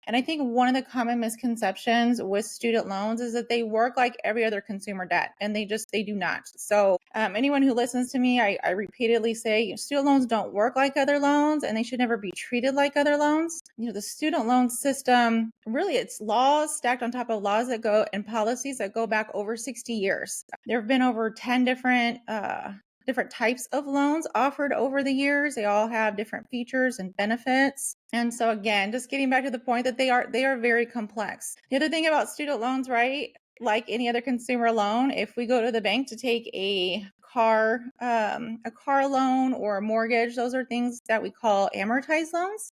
And I think one of the common misconceptions with student loans is that they work like every other consumer debt, and they do not. So anyone who listens to me, I repeatedly say student loans don't work like other loans, and they should never be treated like other loans. The student loan system, really, it's laws stacked on top of laws that go and policies that go back over 60 years. There have been over 10 different types of loans offered over the years. They all have different features and benefits. And so again, just getting back to the point that they are very complex. The other thing about student loans, right? Like any other consumer loan, if we go to the bank to take a car loan or a mortgage, those are things that we call amortized loans.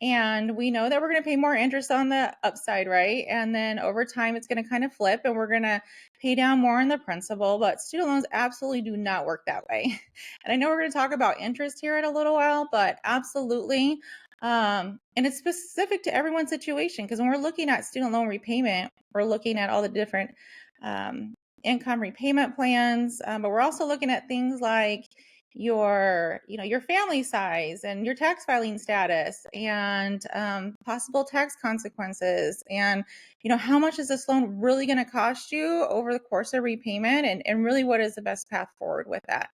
And we know that we're going to pay more interest on the upside, right? And then over time, it's going to kind of flip and we're going to pay down more on the principal. But student loans absolutely do not work that way. And I know we're going to talk about interest here in a little while, but absolutely. And it's specific to everyone's situation, because when we're looking at student loan repayment, we're looking at all the different income repayment plans, but we're also looking at things like your family size and your tax filing status and possible tax consequences, and how much is this loan really going to cost you over the course of repayment, and really what is the best path forward with that.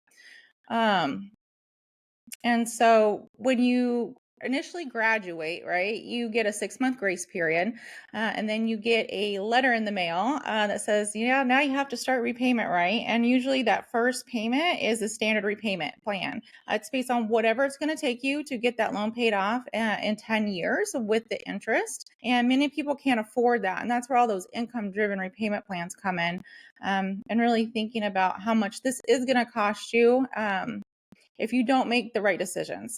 And so when you initially graduate, right, you get a 6-month grace period, and then you get a letter in the mail that says, now you have to start repayment, right? And usually that first payment is a standard repayment plan. It's based on whatever it's going to take you to get that loan paid off in 10 years with the interest. And many people can't afford that. And that's where all those income-driven repayment plans come in, and really thinking about how much this is going to cost you if you don't make the right decisions.